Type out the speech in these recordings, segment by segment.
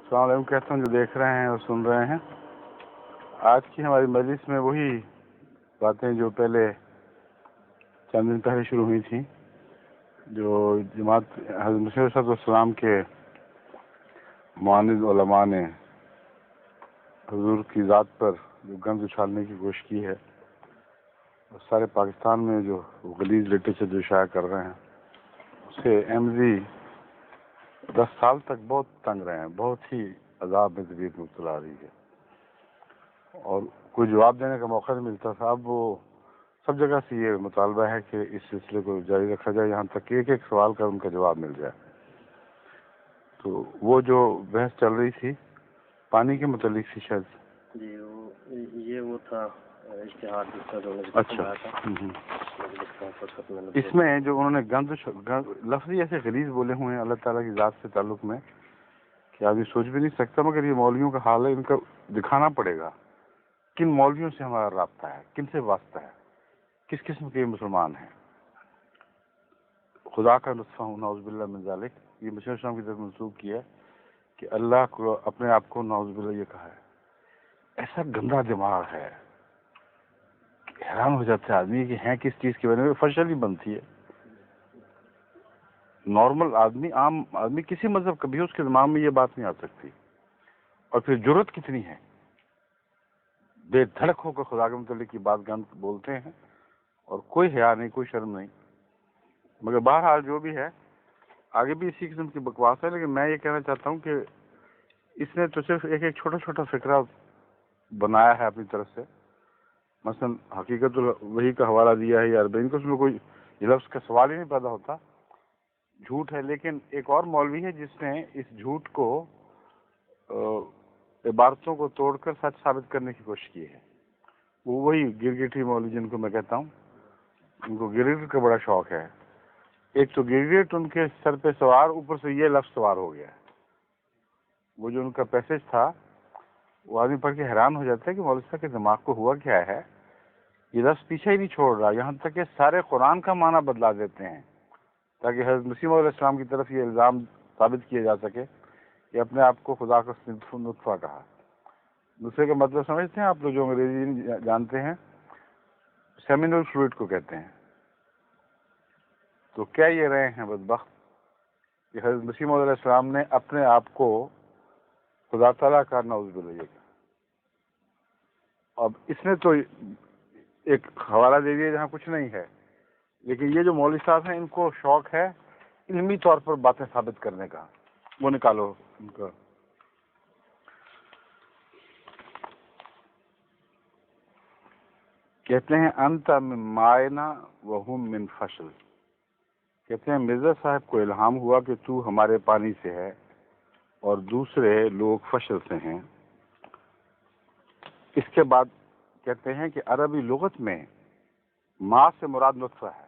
السلام علیکم کہتا ہوں جو دیکھ رہے ہیں اور سن رہے ہیں. آج کی ہماری مجلس میں وہی باتیں جو پہلے چند دن پہلے شروع ہوئی تھیں، جو جماعت حضرت مسیح علیہ السلام کے معاند علماء نے حضور کی ذات پر جو گند اچھالنے کی کوشش کی ہے، اور سارے پاکستان میں جو غلیظ لٹریچر جو شائع کر رہے ہیں، اسے احمدی 10 سال تک بہت تنگ رہے ہیں، بہت ہی عذاب میں طبیعت مبتلا آ رہی ہے، اور کوئی جواب دینے کا موقع نہیں ملتا تھا. اب وہ سب جگہ سے یہ مطالبہ ہے کہ اس سلسلے کو جاری رکھا جائے، یہاں تک کہ ایک ایک سوال کا ان کا جواب مل جائے. تو وہ جو بحث چل رہی تھی پانی کے متعلق تھی شاید. جی وہ تھا اشتہار جس کا جو اچھا. اس میں جو انہوں نے گند لفظی ایسے غلیظ بولے ہوئے ہیں اللہ تعالیٰ کی ذات سے تعلق میں کہ آدمی سوچ بھی نہیں سکتا، مگر یہ مولویوں کا حال ہے. ان کا دکھانا پڑے گا کن مولویوں سے ہمارا رابطہ ہے، کن سے واسطہ ہے، کس قسم کے مسلمان ہیں. خدا کا نطفہ ہوں نعوذ باللہ من ذالک، یہ مسیح السلام کی طرف منسوب کیا ہے کہ اللہ کو اپنے آپ کو نعوذ باللہ یہ کہا ہے. ایسا گندا دماغ ہے، حیران ہو جاتا ہے آدمی کہ ہیں کس چیز کی وجہ سے فشل ہی بنتی ہے. نارمل آدمی، عام آدمی، کسی مذہب کا بھی اس کے دماغ میں یہ بات نہیں آ سکتی. اور پھر جرت کتنی ہے، بے دھڑک ہو کر خدا کے متعلق کی بات گند بولتے ہیں، اور کوئی حیا نہیں، کوئی شرم نہیں. مگر بہرحال جو بھی ہے، آگے بھی اسی قسم کی بکواس ہے. لیکن میں یہ کہنا چاہتا ہوں کہ اس نے تو صرف ایک چھوٹا چھوٹا فکرہ بنایا ہے اپنی طرف سے. مثلا حقیقت وحی کا حوالہ دیا ہے یا اربعین کا، اس میں کوئی یہ لفظ کا سوال ہی نہیں پیدا ہوتا. جھوٹ ہے. لیکن ایک اور مولوی ہے جس نے اس جھوٹ کو عبارتوں کو توڑ کر سچ ثابت کرنے کی کوشش کی ہے. وہ وہی گرگٹی مولوی جن کو میں کہتا ہوں، ان کو گرگٹ کا بڑا شوق ہے. ایک تو گرگٹ ان کے سر پہ سوار، اوپر سے یہ لفظ سوار ہو گیا. وہ جو ان کا پیسج تھا وہ آدمی پڑھ کے حیران ہو جاتا ہے کہ مولوی صاحب کے دماغ کو ہوا کیا ہے. یہ لفظ پیچھے ہی نہیں چھوڑ رہا، یہاں تک کہ سارے قرآن کا معنی بدلا دیتے ہیں تاکہ حضرت مسیح علیہ السلام کی طرف یہ الزام ثابت کیا جا سکے کہ اپنے آپ کو خدا کا نطفہ کہا. دوسرے کا مطلب سمجھتے ہیں آپ لوگ جو انگریزی جانتے ہیں، سیمینل فلوئڈ کو کہتے ہیں. تو کیا یہ رہے ہیں بدبخت کہ حضرت مسیح علیہ السلام نے اپنے آپ کو خدا تعالیٰ کا نعوذ باللہ کہا. اب اس نے تو ایک حوالہ دے دیا جہاں کچھ نہیں ہے. لیکن یہ جو مولوی صاحب ہیں ان کو شوق ہے علمی طور پر باتیں ثابت کرنے کا. وہ نکالو ان کا. کہتے ہیں انت من مائنا وہم من فشل. کہتے ہیں مرزا صاحب کو الہام ہوا کہ تو ہمارے پانی سے ہے اور دوسرے لوگ فشل سے ہیں. اس کے بعد کہتے ہیں کہ عربی لغت میں ماں سے مراد نطفہ ہے.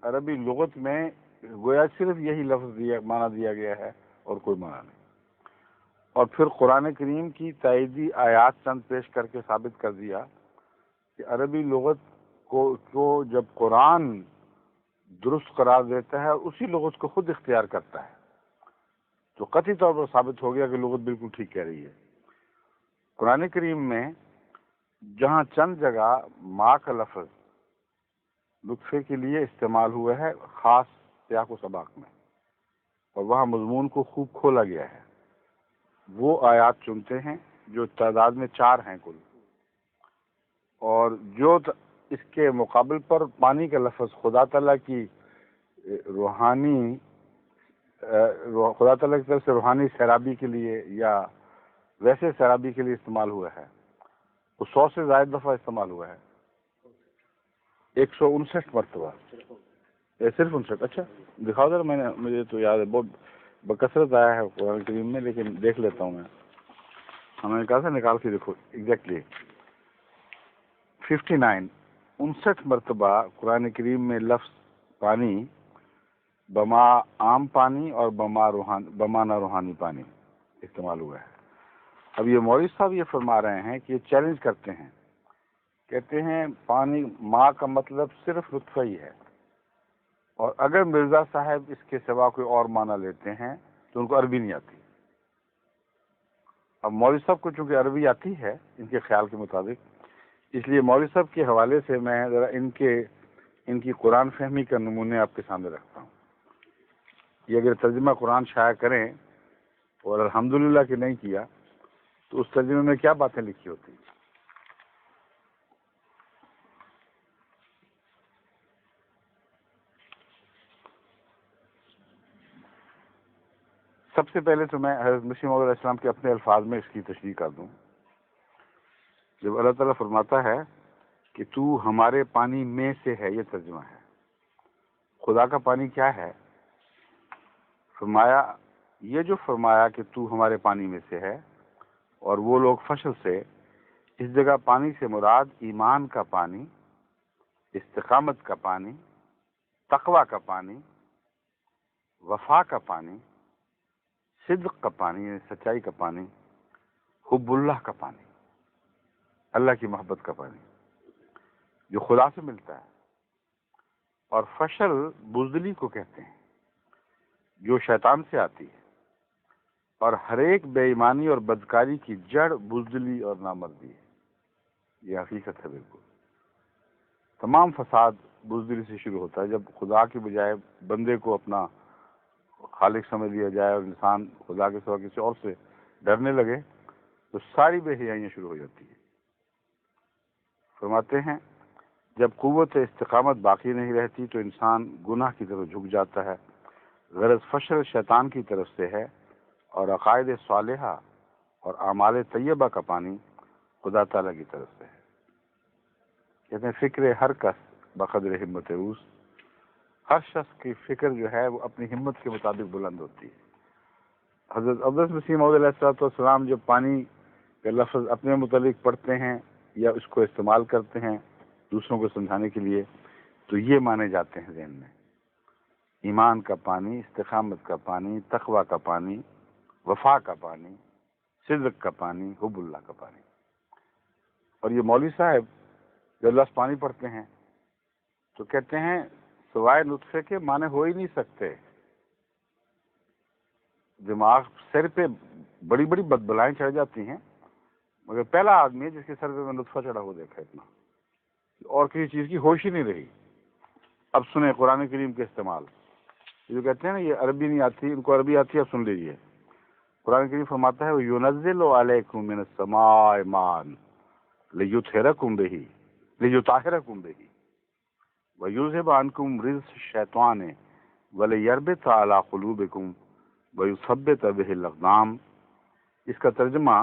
عربی لغت میں گویا صرف یہی لفظ معنی دیا گیا ہے اور کوئی معنی نہیں. اور پھر قرآن کریم کی تائیدی آیات چند پیش کر کے ثابت کر دیا کہ عربی لغت کو جب قرآن درست قرار دیتا ہے اسی لغت کو خود اختیار کرتا ہے تو قطعی طور پر ثابت ہو گیا کہ لغت بالکل ٹھیک کہہ رہی ہے. قرآن کریم میں جہاں چند جگہ ماں کا لفظ نطفے کے لیے استعمال ہوا ہے خاص سیاق و سباق میں، اور وہاں مضمون کو خوب کھولا گیا ہے، وہ آیات چنتے ہیں جو تعداد میں 4 ہیں کل. اور جو اس کے مقابل پر پانی کا لفظ خدا تعالیٰ کی طرف سے روحانی سیرابی کے لیے یا ویسے سیرابی کے لیے استعمال ہوا ہے، وہ 100 سے زائد دفعہ استعمال ہوا ہے. 159 مرتبہ. صرف 59. اچھا دکھاؤ ذرا. مجھے تو یاد ہے بہت بکثرت آیا ہے قرآن کریم میں، لیکن دیکھ لیتا ہوں میں. ہمیں نے کہا تھا نکال کے دیکھو. ایگزیکٹلی 59 مرتبہ قرآن کریم میں لفظ پانی بما عام پانی اور بمانا روحانی پانی استعمال ہوا ہے. اب یہ مولوی صاحب یہ فرما رہے ہیں کہ یہ چیلنج کرتے ہیں، کہتے ہیں پانی ماں کا مطلب صرف نطفہ ہی ہے، اور اگر مرزا صاحب اس کے سوا کوئی اور معنی لیتے ہیں تو تو ان کو عربی نہیں آتی. اب مولوی صاحب کو چونکہ عربی آتی ہے ان کے خیال کے مطابق، اس لیے مولوی صاحب کے حوالے سے میں ذرا ان کی قرآن فہمی کا نمونے آپ کے سامنے رکھتا ہوں. یہ اگر ترجمہ قرآن شائع کریں اور الحمدللہ کہ نہیں کیا تو اس ترجمے میں کیا باتیں لکھی ہوتی ہیں. سب سے پہلے تو میں حضرت مسیح موعود علیہ السلام کے اپنے الفاظ میں اس کی تشریح کر دوں. جب اللہ تعالیٰ فرماتا ہے کہ تو ہمارے پانی میں سے ہے، یہ ترجمہ ہے. خدا کا پانی کیا ہے؟ فرمایا، یہ جو فرمایا کہ تو ہمارے پانی میں سے ہے اور وہ لوگ فصل سے، اس جگہ پانی سے مراد ایمان کا پانی، استقامت کا پانی، تقوی کا پانی، وفا کا پانی، صدق کا پانی یعنی سچائی کا پانی، حب اللہ کا پانی، اللہ کی محبت کا پانی جو خدا سے ملتا ہے. اور فشل بزدلی کو کہتے ہیں جو شیطان سے آتی ہے، اور ہر ایک بے ایمانی اور بدکاری کی جڑ بزدلی اور نامردی ہے. یہ حقیقت ہے. بالکل تمام فساد بزدلی سے شروع ہوتا ہے. جب خدا کے بجائے بندے کو اپنا خالق سمجھ لیا جائے اور انسان خدا کے سوا کسی اور سے ڈرنے لگے تو ساری بے حیائیاں شروع ہو جاتی ہیں. فرماتے ہیں جب قوت استقامت باقی نہیں رہتی تو انسان گناہ کی طرف جھک جاتا ہے. غرض فشل شیطان کی طرف سے ہے اور عقائد صالحہ اور اعمال طیبہ کا پانی خدا تعالیٰ کی طرف سے ہے. کہتے ہیں فکر ہر کس بقدر ہمت اوس، ہر شخص کی فکر جو ہے وہ اپنی ہمت کے مطابق بلند ہوتی ہے. حضرت عبدالعزیز مسیح موعود علیہ السلام جب پانی کا لفظ اپنے متعلق پڑھتے ہیں یا اس کو استعمال کرتے ہیں دوسروں کو سمجھانے کے لیے تو یہ مانے جاتے ہیں ذہن میں: ایمان کا پانی، استقامت کا پانی، تقوی کا پانی، وفا کا پانی، صدق کا پانی، حب اللہ کا پانی. اور یہ مولوی صاحب جب لفظ پانی پڑھتے ہیں تو کہتے ہیں سوائے نطفے کے معنی ہو ہی نہیں سکتے. دماغ سر پہ بڑی بڑی بدبلائیں چڑھ جاتی ہیں، مگر پہلا آدمی ہے جس کے سر پہ میں نطفہ چڑھا ہوا دیکھا اتنا، اور کسی چیز کی ہوش ہی نہیں رہی. اب سنیں قرآن کریم کے استعمال. جو کہتے ہیں نا یہ عربی نہیں آتی، ان کو عربی آتی ہے، اب سن لیجیے. قرآن کریم فرماتا ہے وَيُنَزِّلُ عَلَيْكُم مِّنَ السَّمَاءِ مَاءً لِيُطْهِرَكُم بِهِ لِيُطَهِّرَكُم بِهِ وَيُذْهِبَ عَنكُم رِجْزَ الشَّيْطَانِ وَلِيَرْبِطَ عَلَىٰ قُلُوبِكُمْ وَيُثَبِّتَ بِهِ الْأَقْدَامَ. اس کا ترجمہ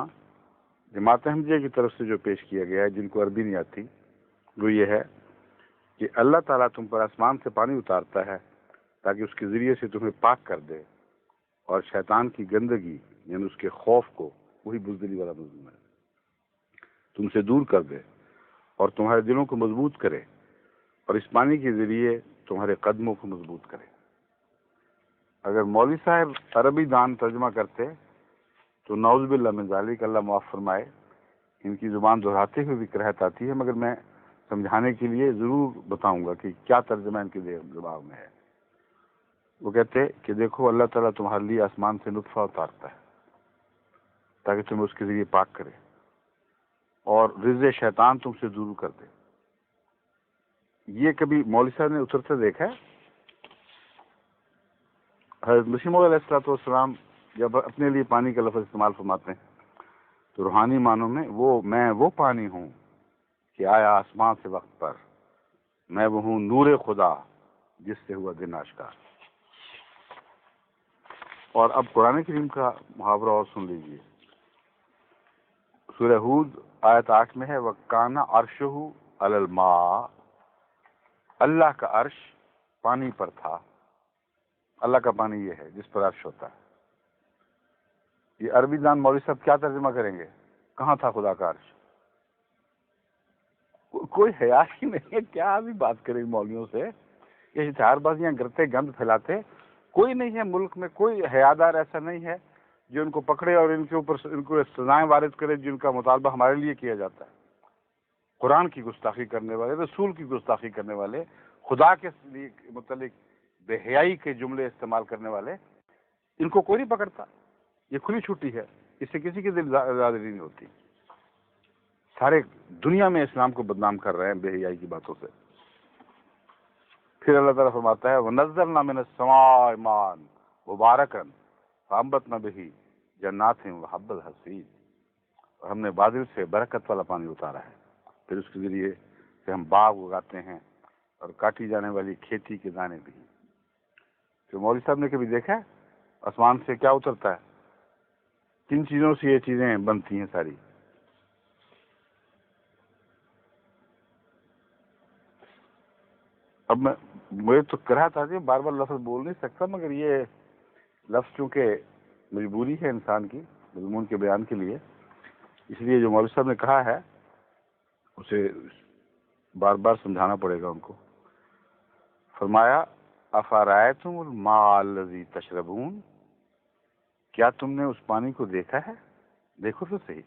جماعت احمدیہ کی طرف سے جو پیش کیا گیا ہے، جن کو عربی نہیں آتی، وہ یہ ہے کہ اللہ تعالیٰ تم پر آسمان سے پانی اتارتا ہے تاکہ اس کے ذریعے سے تمہیں پاک کر دے، اور شیطان کی گندگی یعنی اس کے خوف کو، وہی بزدلی والا مضمون ہے، تم سے دور کر دے اور تمہارے دلوں کو مضبوط کرے، اور اس پانی کے ذریعے تمہارے قدموں کو مضبوط کرے. اگر مولوی صاحب عربی دان ترجمہ کرتے تو نعوذ باللہ من ذالک، اللہ معاف فرمائے، ان کی زبان دہراتے ہوئے بھی کراہت آتی ہے، مگر میں سمجھانے کے لیے ضرور بتاؤں گا کہ کیا ترجمہ ان کے دماغ میں ہے. وہ کہتے کہ دیکھو اللہ تعالیٰ تمہارے لیے آسمان سے نطفہ اتارتا ہے تاکہ تمہیں اس کے ذریعے پاک کرے، اور رزق شیطان تم سے دور کر دے. یہ کبھی مولوی صاحب نے اترتے دیکھا ہے؟ حضرت مسیح موعود علیہ السلام جب اپنے لیے پانی کا لفظ استعمال فرماتے ہیں تو روحانی معنوں میں میں وہ پانی ہوں کہ آیا آسمان سے وقت پر، میں وہ ہوں نور خدا جس سے ہوا دن آشکار. اور اب قرآن کریم کا محاورہ اور سن لیجیے. سورہ ہود آیت 8 میں ہے وَكَانَ عَرْشُهُ عَلَى الْمَاءِ، اللہ کا عرش پانی پر تھا. اللہ کا پانی یہ ہے جس پر عرش ہوتا ہے. یہ عربی دان مولوی صاحب کیا ترجمہ کریں گے؟ کہاں تھا خدا کا عرش؟ کوئی حیا ہی نہیں ہے. کیا ابھی بات کریں مولویوں سے؟ یہ اشتہار بازیاں کرتے، گند پھیلاتے. کوئی نہیں ہے ملک میں، کوئی حیادار ایسا نہیں ہے جو ان کو پکڑے اور ان کے اوپر ان کو سزائیں وارد کرے جن کا مطالبہ ہمارے لیے کیا جاتا ہے. قرآن کی گستاخی کرنے والے، رسول کی گستاخی کرنے والے، خدا کے متعلق بے حیائی کے جملے استعمال کرنے والے، ان کو کوئی نہیں پکڑتا، یہ کھلی چھٹی ہے، اس سے کسی کی دل آزاری نہیں ہوتی. سارے دنیا میں اسلام کو بدنام کر رہے ہیں بے حیائی کی باتوں سے. پھر اللہ تعالیٰ فرماتا ہے وَنَزَّلْنَا مِنَ السَّمَاءِ مَاءً مُبَارَكًا فَأَنبَتْنَا بِهِ جَنَّاتٍ وَحَبَّ الْحَصِيدِ. اور ہم نے بادل سے برکت والا پانی اتارا ہے، پھر اس کے ذریعے سے ہم باغ اگاتے ہیں اور کاٹی جانے والی کھیتی کے دانے بھی. تو مولوی صاحب نے کبھی دیکھا ہے آسمان سے کیا اترتا ہے؟ کن چیزوں سے یہ چیزیں بنتی ہیں ساری؟ اب مجھے تو کرا تھا جی، بار بار لفظ بول نہیں سکتا، مگر یہ لفظ چونکہ مجبوری ہے انسان کی مضمون کے بیان کے لیے، اس لیے جو مولوی صاحب نے کہا ہے اسے بار بار سمجھانا پڑے گا ان کو. فرمایا افرأیتم الماء الذی تشربون، کیا تم نے اس پانی کو دیکھا ہے؟ دیکھو تو صحیح،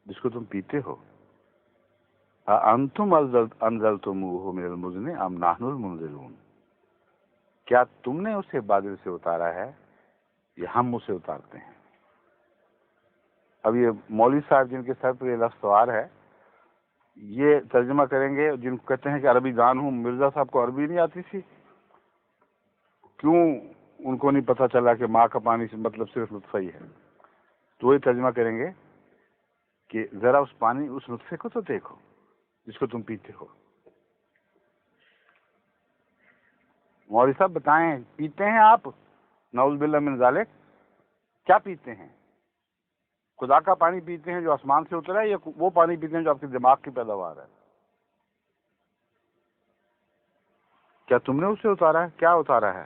جس کو تم پیتے ہو. انتم انزلتموہ من المزن ام نحن المنزلون، کیا تم نے اسے بادل سے اتارا ہے یا ہم اسے اتارتے ہیں؟ اب یہ مولوی صاحب جن کے سر پر یہ لفظ سوار ہے یہ ترجمہ کریں گے، جن کو کہتے ہیں کہ عربی دان ہوں. مرزا صاحب کو عربی نہیں آتی تھی، کیوں ان کو نہیں پتہ چلا کہ ماں کا پانی سے مطلب صرف نطفہ ہی ہے؟ تو وہی ترجمہ کریں گے کہ ذرا اس پانی اس نطفے کو تو دیکھو جس کو تم پیتے ہو. مولوی صاحب بتائیں، پیتے ہیں آپ؟ نعوذ باللہ من ذالک. کیا پیتے ہیں؟ خدا کا پانی پیتے ہیں جو آسمان سے اترا ہے، یا وہ پانی پیتے ہیں جو آپ کے دماغ کی پیداوار ہے؟ کیا تم نے اسے اتارا ہے؟ کیا اتارا ہے؟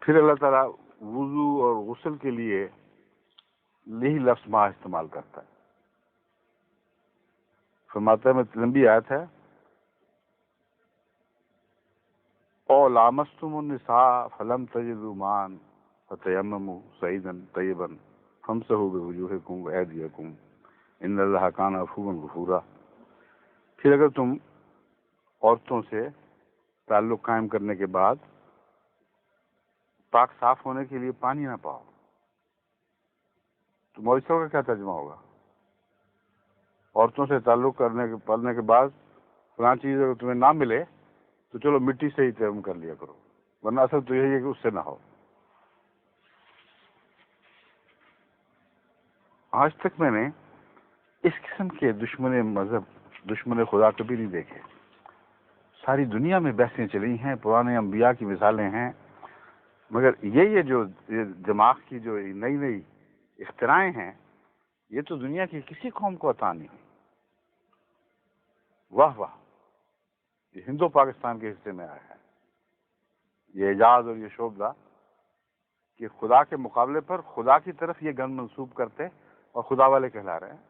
پھر اللہ تعالیٰ وضو اور غسل کے لیے یہی لفظ ماء استعمال کرتا ہے. فرماتا ہے، میں لمبی آیت ہے، او لامستم النساء فلم تجدوا ماء فتیمموا صعیدا طیبا فامسحوا بوجوہکم وایدیکم ان اللہ کان عفوا غفورا. پھر اگر تم عورتوں سے تعلق قائم کرنے کے بعد پاک صاف ہونے کے لیے پانی نہ پاؤ تو مولوی صاحب کا کیا ترجمہ ہوگا؟ عورتوں سے تعلق کرنے کے بعد فلاں چیز اگر تمہیں نہ ملے تو چلو مٹی سے ہی تیمم کر لیا کرو، ورنہ اصل تو یہی ہے کہ اس سے نہ ہو. آج تک میں نے اس قسم کے دشمن مذہب، دشمن خدا کبھی نہیں دیکھے. ساری دنیا میں بحثیں چلی ہیں، پرانے انبیاء کی مثالیں ہیں، مگر یہ جو دماغ کی جو نئی نئی اختراعیں ہیں یہ تو دنیا کی کسی قوم کو عطا نہیں ہوئی. واہ واہ، یہ ہندو پاکستان کے حصے میں آیا ہے یہ اعجاز اور یہ شعبہ کہ خدا کے مقابلے پر خدا کی طرف یہ گن منسوب کرتے اور خدا والے کہلا رہے ہیں.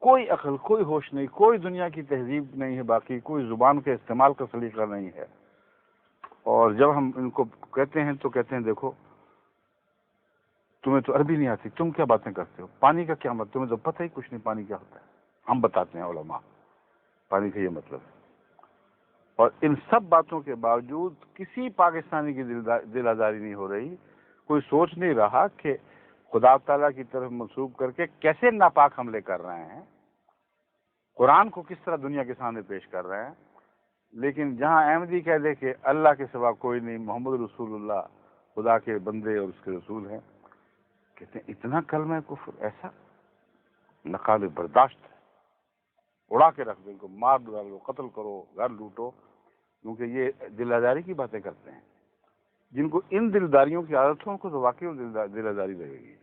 کوئی عقل، کوئی ہوش نہیں، کوئی دنیا کی تہذیب نہیں ہے باقی، کوئی زبان کے استعمال کا سلیقہ نہیں ہے. اور جب ہم ان کو کہتے ہیں تو کہتے ہیں دیکھو تمہیں تو عربی نہیں آتی، تم کیا باتیں کرتے ہو؟ پانی کا کیا مطلب؟ تمہیں تو پتہ ہی کچھ نہیں پانی کیا ہوتا ہے. ہم بتاتے ہیں علماء پانی کا یہ مطلب ہے. اور ان سب باتوں کے باوجود کسی پاکستانی کی دل آزاری نہیں ہو رہی، کوئی سوچ نہیں رہا کہ خدا تعالیٰ کی طرف منسوب کر کے کیسے ناپاک حملے کر رہے ہیں، قرآن کو کس طرح دنیا کے سامنے پیش کر رہے ہیں. لیکن جہاں احمدی کہہ دے کہ اللہ کے سوا کوئی نہیں، محمد رسول اللہ خدا کے بندے اور اس کے رسول ہیں، کہتے ہیں اتنا کلمہ کفر ایسا ناقابل برداشت ہے، اڑا کے رکھ دو، ان کو مار ڈالو، قتل کرو، گھر لوٹو، کیونکہ یہ دل آزاری کی باتیں کرتے ہیں. جن کو ان دلداریوں کی عادت ہو ان کو تو واقعی دل آزاری لگے گی.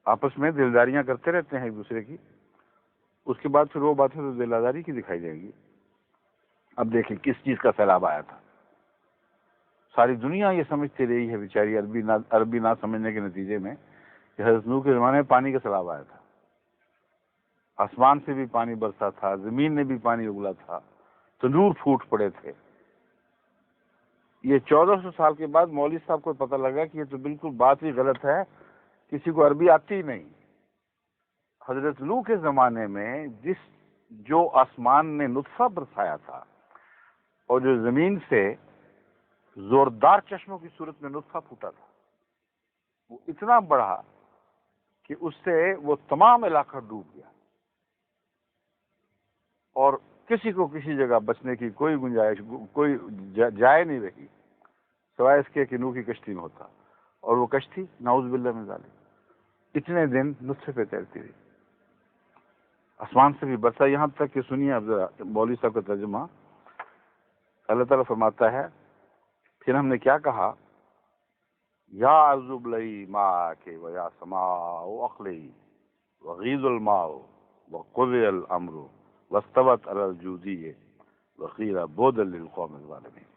آپس میں دلداریاں کرتے رہتے ہیں ایک دوسرے کی، اس کے بعد پھر وہ باتیں تو دل آزاری کی دکھائی دیں گی. اب دیکھیں کس چیز کا سیلاب آیا تھا. ساری دنیا یہ سمجھتی رہی ہے بیچاری عربی نہ سمجھنے کے نتیجے میں کہ حضرت نوح کے زمانے میں پانی کا سیلاب آیا تھا. آسمان سے بھی پانی برسا تھا، زمین نے بھی پانی اگلا تھا، تندور پھوٹ پڑے تھے. یہ 1400 سال کے بعد مولوی صاحب کو پتہ لگا کہ یہ تو بالکل بات ہی غلط ہے، کسی کو عربی آتی ہی نہیں. حضرت نوح کے زمانے میں جس جو آسمان نے نطفہ برسایا تھا اور جو زمین سے زوردار چشموں کی صورت میں نطفہ پھوٹا تھا، وہ اتنا بڑھا کہ اس سے وہ تمام علاقہ ڈوب گیا اور کسی کو کسی جگہ بچنے کی کوئی گنجائش، کوئی جائے نہیں رہی سوائے اس کے کہ نوح کی کشتی میں ہوتا، اور وہ کشتی نعوذ باللہ من ذالک اتنے دن نطفے پہ تیرتی رہی، آسمان سے بھی برسا، یہاں تک کہ سنیے اب ذرا مولوی صاحب کا ترجمہ۔ اللہ تعالیٰ فرماتا ہے پھر ہم نے کیا کہا، یا عذب لئی ماء کے و یا سماء اقلعی وغیض الماء وقضی الامر واستوت علی الجودی وقیل بعدا للقوم الظالمین۔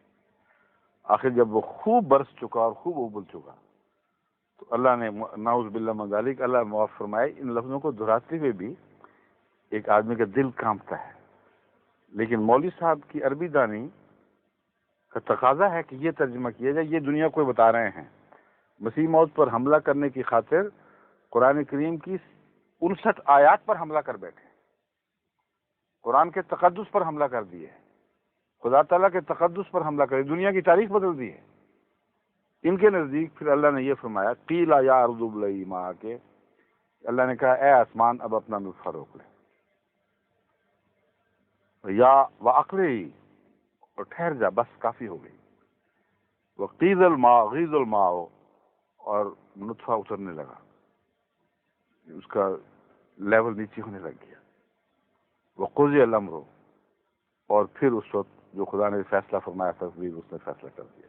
آخر جب وہ خوب برس چکا اور خوب ابل چکا تو اللہ نے نعوذ باللہ من ذالک، اللہ معاف فرمائے، ان لفظوں کو دہراتے ہوئے بھی ایک آدمی کا دل کانپتا ہے، لیکن مولوی صاحب کی عربی دانی کا تقاضا ہے کہ یہ ترجمہ کیا جائے۔ یہ دنیا کو بتا رہے ہیں مسیح موعود پر حملہ کرنے کی خاطر قرآن کریم کی 59 آیات پر حملہ کر بیٹھے، قرآن کے تقدس پر حملہ کر دیے، خدا تعالیٰ کے تقدس پر حملہ کر، دنیا کی تاریخ بدل دی ہے۔ ان کے نزدیک پھر اللہ نے یہ فرمایا قیلا یا ارض ابلعی ماء کے، اللہ نے کہا اے آسمان اب اپنا نطفہ روک لے، یا واقلعی اور ٹھہر جا، بس کافی ہو گئی، وقیض الماء غیض الماء اور نطفہ اترنے لگا، اس کا لیول نیچے ہونے لگ گیا، وقضی الامر اور پھر اس وقت جو خدا نے فیصلہ فرمایا تقدیر اس نے فیصلہ کر دیا۔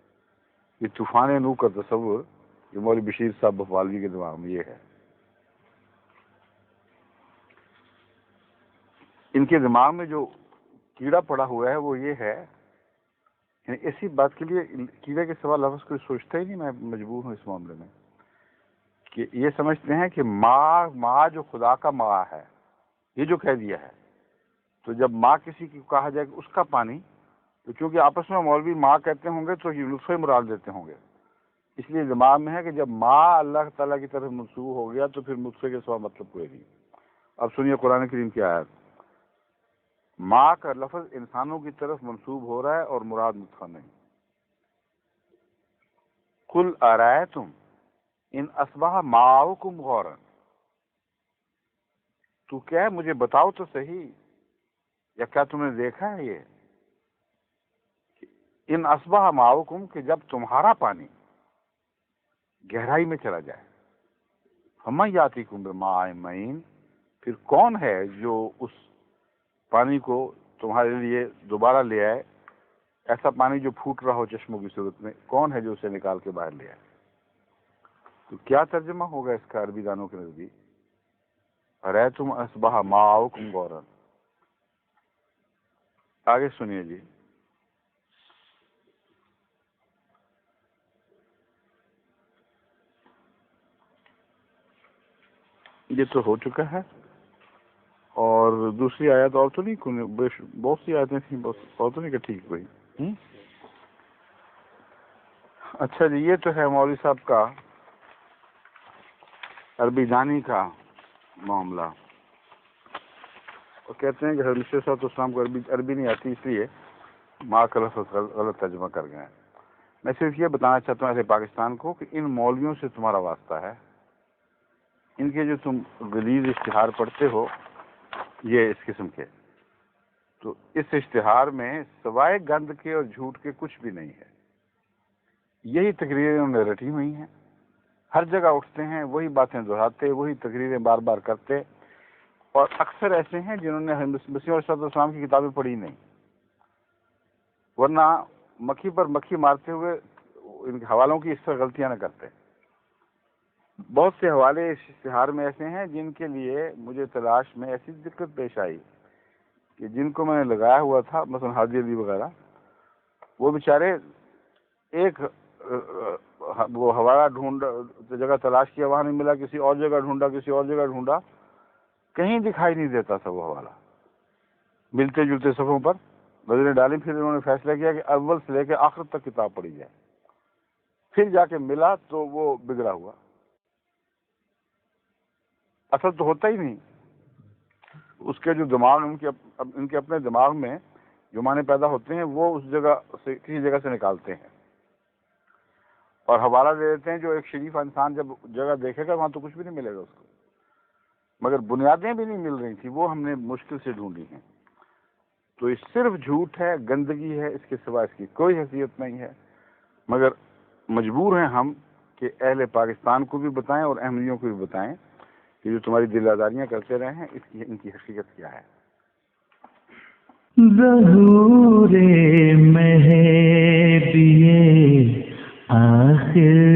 یہ طوفان نوح کا تصور جو مولوی بشیر صاحب بفالوی کے دماغ میں یہ ہے، ان کے دماغ میں جو کیڑا پڑا ہوا ہے وہ یہ ہے، یعنی ایسی بات کے لیے کیڑے کے سوا لفظ کوئی سوچتا ہی نہیں، میں مجبور ہوں اس معاملے میں، کہ یہ سمجھتے ہیں کہ ماں جو خدا کا ماں ہے، یہ جو کہہ دیا ہے، تو جب ماں کسی کی کہا جائے کہ اس کا پانی، تو چونکہ آپس میں مولوی ماں کہتے ہوں گے تو یہ نطفے مراد دیتے ہوں گے، اس لیے دماغ میں ہے کہ جب ماں اللہ تعالیٰ کی طرف منسوب ہو گیا تو پھر نطفے کے سوا مطلب کوئی نہیں۔ اب سنیے قرآن کریم کی آیت، ماں کا لفظ انسانوں کی طرف منسوب ہو رہا ہے اور مراد نطفہ نہیں۔ قل ارأیتم ان اصبح ماؤکم غورا، تو کیا ہے مجھے بتاؤ تو صحیح، یا کیا تم نے دیکھا ہے یہ ان اصبح ماؤکم کہ جب تمہارا پانی گہرائی میں چلا جائے، فمن یاتیکم بماء معین، پھر کون ہے جو اس پانی کو تمہارے لیے دوبارہ لے آئے، ایسا پانی جو پھوٹ رہا ہو چشموں کی صورت میں، کون ہے جو اسے نکال کے باہر لے آئے؟ تو کیا ترجمہ ہوگا اس کا عربی دانوں کے نزدیک؟ ارأیتم اصبح ماؤکم غورا۔ آگے سنیے جی، یہ تو ہو چکا ہے، اور دوسری آیت اور تو نہیں، بہت سی آیتیں تھیں، اور تو نہیں کہ ٹھیک ہوئی۔ اچھا جی، یہ تو ہے مولوی صاحب کا عربی دانی کا معاملہ، اور کہتے ہیں کہ حضرت صلی اللہ علیہ وسلم کو عربی نہیں آتی، اس لیے ماں کا لفظ غلط ترجمہ کر گئے ہیں۔ میں صرف یہ بتانا چاہتا ہوں ایسے پاکستان کو کہ ان مولویوں سے تمہارا واسطہ ہے، ان کے جو تم غلیظ اشتہار پڑھتے ہو یہ اس قسم کے، تو اس اشتہار میں سوائے گند کے اور جھوٹ کے کچھ بھی نہیں ہے، یہی تقریریں انہوں نے رٹی ہوئی ہیں، ہر جگہ اٹھتے ہیں وہی باتیں دہراتے، وہی تقریریں بار بار کرتے، اور اکثر ایسے ہیں جنہوں نے مسیح علیہ السلام کی کتابیں پڑھی نہیں، ورنہ مکھی پر مکھی مارتے ہوئے ان کے حوالوں کی اس طرح غلطیاں نہ کرتے۔ بہت سے حوالے اس اشتہار میں ایسے ہیں جن کے لیے مجھے تلاش میں ایسی دقت پیش آئی کہ جن کو میں نے لگایا ہوا تھا، مثلا حاجی علی وغیرہ، وہ بیچارے ایک وہ حوالہ ڈھونڈا، جگہ تلاش کیا وہاں نہیں ملا، کسی اور جگہ ڈھونڈا، کسی اور جگہ ڈھونڈا، کہیں دکھائی نہیں دیتا تھا وہ حوالہ، ملتے جلتے صفحوں پر نظریں ڈالی، پھر انہوں نے فیصلہ کیا کہ اول سے لے کے آخر تک کتاب پڑھی جائے، پھر جا کے ملا تو وہ بگڑا ہوا، اصل تو ہوتا ہی نہیں، اس کے جو دماغ ان کے اپنے دماغ میں جو معنی پیدا ہوتے ہیں وہ اس جگہ سے کسی جگہ سے نکالتے ہیں اور حوالہ دے دیتے ہیں. جو ایک شریف انسان جب جگہ دیکھے گا وہاں تو کچھ بھی نہیں ملے گا اس کو, مگر بنیادیں بھی نہیں مل رہی تھی, وہ ہم نے مشکل سے ڈھونڈی ہیں. تو یہ صرف جھوٹ ہے, گندگی ہے, اس کے سوا اس کی کوئی حیثیت نہیں ہے. مگر مجبور ہیں ہم کہ اہل پاکستان کو بھی بتائیں اور احمدیوں کو بھی بتائیں کہ جو تمہاری دل آزاریاں کرتے رہے ہیں ان کی حقیقت کیا ہے. ظہور مہدی آخر